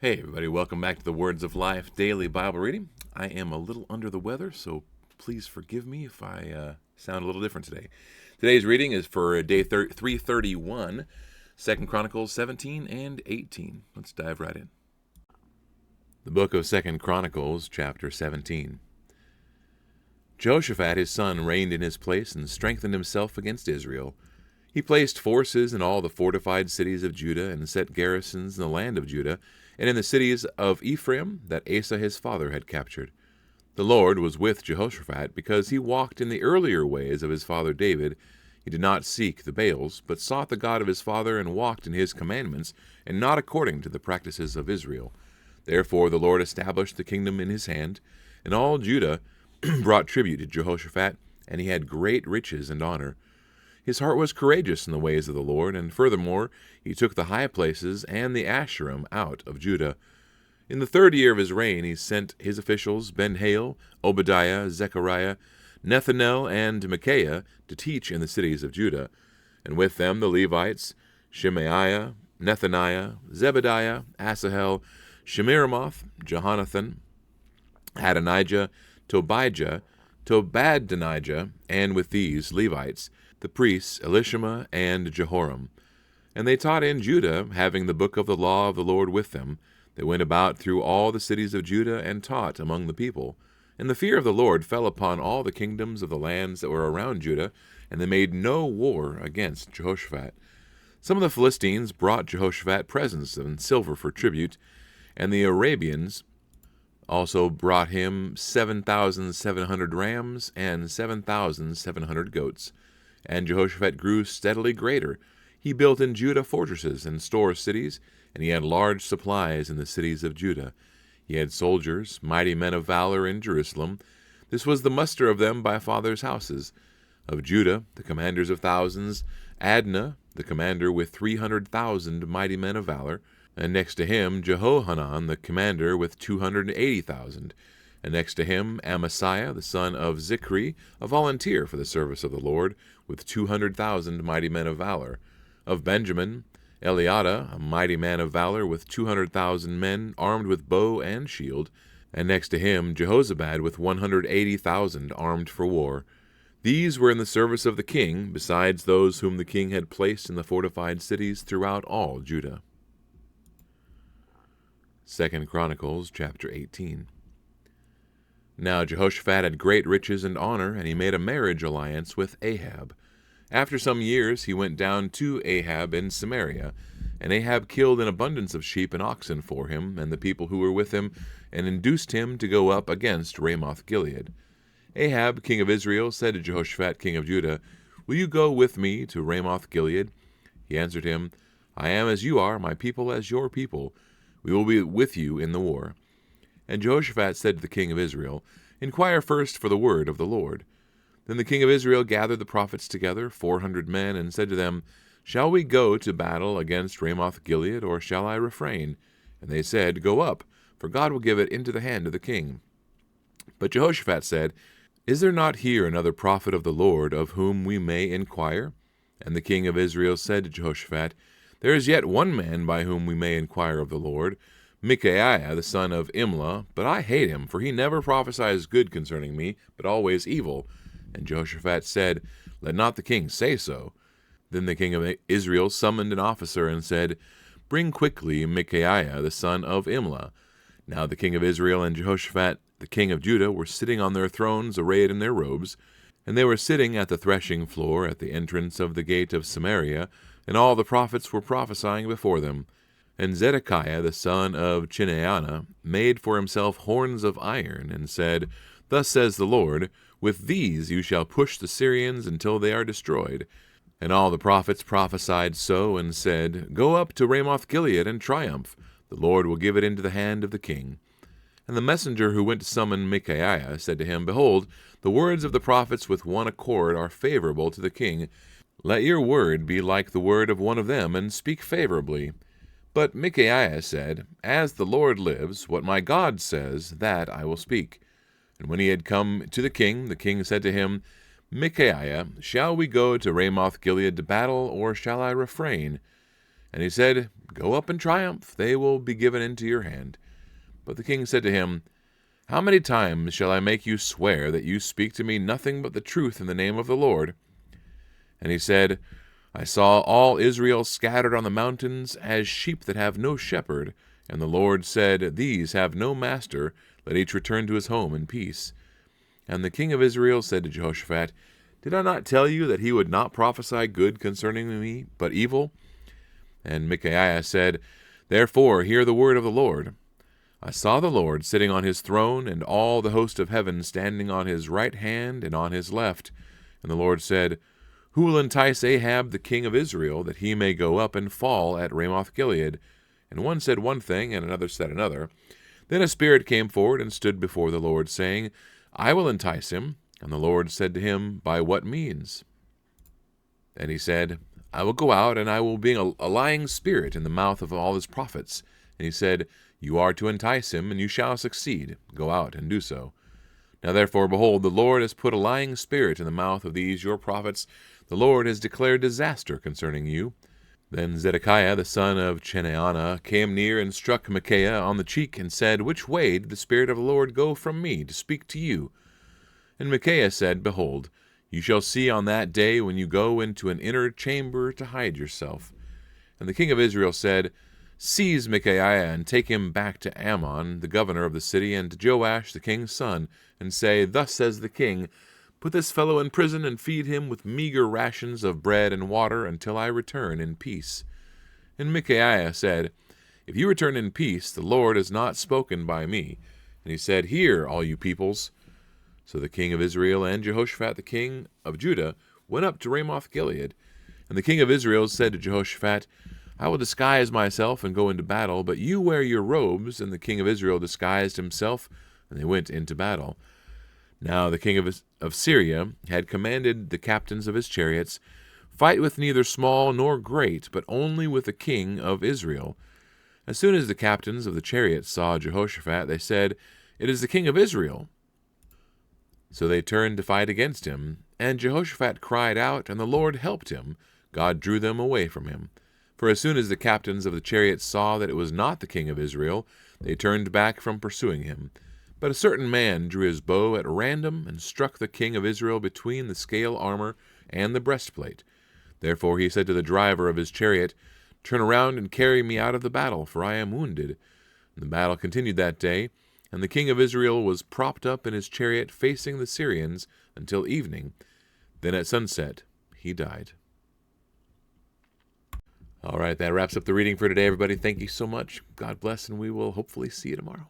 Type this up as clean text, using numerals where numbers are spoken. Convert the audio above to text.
Hey, everybody, welcome back to the Words of Life Daily Bible Reading. I am a little under the weather, so please forgive me if I sound a little different today. Today's reading is for day 331, 2 Chronicles 17 and 18. Let's dive right in. The book of 2 Chronicles, chapter 17. Jehoshaphat his son reigned in his place and strengthened himself against Israel. He placed forces in all the fortified cities of Judah and set garrisons in the land of Judah and in the cities of Ephraim that Asa his father had captured. The Lord was with Jehoshaphat because he walked in the earlier ways of his father David. He did not seek the Baals, but sought the God of his father and walked in his commandments, and not according to the practices of Israel. Therefore the Lord established the kingdom in his hand, and all Judah brought tribute to Jehoshaphat, and he had great riches and honor. His heart was courageous in the ways of the Lord, and furthermore he took the high places and the Asherim out of Judah. In the 3rd year of his reign he sent his officials Ben-Hail, Obadiah, Zechariah, Nethanel, and Micaiah to teach in the cities of Judah, and with them the Levites, Shemaiah, Nethaniah, Zebediah, Asahel, Shemiramoth, Jehonathan, Adonijah, Tobijah, Tobadonijah, and with these Levites, the priests Elishama and Jehoram. And they taught in Judah, having the book of the law of the Lord with them. They went about through all the cities of Judah and taught among the people. And the fear of the Lord fell upon all the kingdoms of the lands that were around Judah, and they made no war against Jehoshaphat. Some of the Philistines brought Jehoshaphat presents and silver for tribute, and the Arabians also brought him 7,700 rams and 7,700 goats. And Jehoshaphat grew steadily greater. He built in Judah fortresses and store cities, and he had large supplies in the cities of Judah. He had soldiers, mighty men of valor in Jerusalem. This was the muster of them by fathers' houses. Of Judah, the commanders of thousands, Adnah, the commander with 300,000 mighty men of valor, and next to him Jehohanan, the commander with 280,000. And next to him Amasiah, the son of Zichri, a volunteer for the service of the Lord, with 200,000 mighty men of valor. Of Benjamin, Eliada, a mighty man of valor, with 200,000 men armed with bow and shield. And next to him Jehozabad, with 180,000 armed for war. These were in the service of the king, besides those whom the king had placed in the fortified cities throughout all Judah. 2 Chronicles chapter 18. Now Jehoshaphat had great riches and honor, and he made a marriage alliance with Ahab. After some years he went down to Ahab in Samaria, and Ahab killed an abundance of sheep and oxen for him and the people who were with him, and induced him to go up against Ramoth-Gilead. Ahab, king of Israel, said to Jehoshaphat, king of Judah, "Will you go with me to Ramoth-Gilead?" He answered him, "I am as you are, my people as your people. We will be with you in the war." And Jehoshaphat said to the king of Israel, "Inquire first for the word of the Lord." Then the king of Israel gathered the prophets together, 400 men, and said to them, "Shall we go to battle against Ramoth-Gilead, or shall I refrain?" And they said, "Go up, for God will give it into the hand of the king." But Jehoshaphat said, "Is there not here another prophet of the Lord, of whom we may inquire?" And the king of Israel said to Jehoshaphat, "There is yet one man by whom we may inquire of the Lord, Micaiah the son of Imlah, but I hate him, for he never prophesies good concerning me, but always evil." And Jehoshaphat said, "Let not the king say so." Then the king of Israel summoned an officer and said, "Bring quickly Micaiah the son of Imlah." Now the king of Israel and Jehoshaphat the king of Judah were sitting on their thrones arrayed in their robes, and they were sitting at the threshing floor at the entrance of the gate of Samaria, and all the prophets were prophesying before them. And Zedekiah the son of Chenaanah made for himself horns of iron, and said, "Thus says the Lord, with these you shall push the Syrians until they are destroyed." And all the prophets prophesied so, and said, "Go up to Ramoth-Gilead and triumph. The Lord will give it into the hand of the king." And the messenger who went to summon Micaiah said to him, "Behold, the words of the prophets with one accord are favorable to the king. Let your word be like the word of one of them, and speak favorably." But Micaiah said, "As the Lord lives, what my God says, that I will speak." And when he had come to the king said to him, "Micaiah, shall we go to Ramoth-Gilead to battle, or shall I refrain?" And he said, Go up in triumph, they will be given into your hand. But the king said to him, How many times shall I make you swear that you speak to me nothing but the truth in the name of the Lord? And he said, I saw all Israel scattered on the mountains as sheep that have no shepherd. And the Lord said, These have no master, let each return to his home in peace. And the king of Israel said to Jehoshaphat, Did I not tell you that he would not prophesy good concerning me, but evil? And Micaiah said, Therefore hear the word of the Lord. I saw the Lord sitting on his throne, and all the host of heaven standing on his right hand and on his left. And the Lord said, Who will entice Ahab the king of Israel, that he may go up and fall at Ramoth-Gilead? And one said one thing, and another said another. Then a spirit came forward and stood before the Lord, saying, I will entice him. And the Lord said to him, By what means? And he said, I will go out, and I will be a lying spirit in the mouth of all his prophets. And he said, You are to entice him, and you shall succeed. Go out and do so. Now therefore, behold, the Lord has put a lying spirit in the mouth of these your prophets. The Lord has declared disaster concerning you. Then Zedekiah the son of Chenaanah came near and struck Micaiah on the cheek, and said, Which way did the Spirit of the Lord go from me to speak to you? And Micaiah said, Behold, you shall see on that day when you go into an inner chamber to hide yourself. And the king of Israel said, Seize Micaiah, and take him back to Ammon, the governor of the city, and to Joash the king's son, and say, Thus says the king, Put this fellow in prison, and feed him with meager rations of bread and water until I return in peace. And Micaiah said, If you return in peace, the Lord has not spoken by me. And he said, Hear, all you peoples. So the king of Israel and Jehoshaphat the king of Judah went up to Ramoth-Gilead. And the king of Israel said to Jehoshaphat, I will disguise myself and go into battle, but you wear your robes. And the king of Israel disguised himself, and they went into battle. Now the king of Syria had commanded the captains of his chariots, Fight with neither small nor great, but only with the king of Israel. As soon as the captains of the chariots saw Jehoshaphat, they said, It is the king of Israel. So they turned to fight against him, and Jehoshaphat cried out, and the Lord helped him. God drew them away from him. For as soon as the captains of the chariots saw that it was not the king of Israel, they turned back from pursuing him. But a certain man drew his bow at random and struck the king of Israel between the scale armor and the breastplate. Therefore he said to the driver of his chariot, Turn around and carry me out of the battle, for I am wounded. And the battle continued that day, and the king of Israel was propped up in his chariot facing the Syrians until evening. Then at sunset he died. All right, that wraps up the reading for today, everybody. Thank you so much. God bless, and we will hopefully see you tomorrow.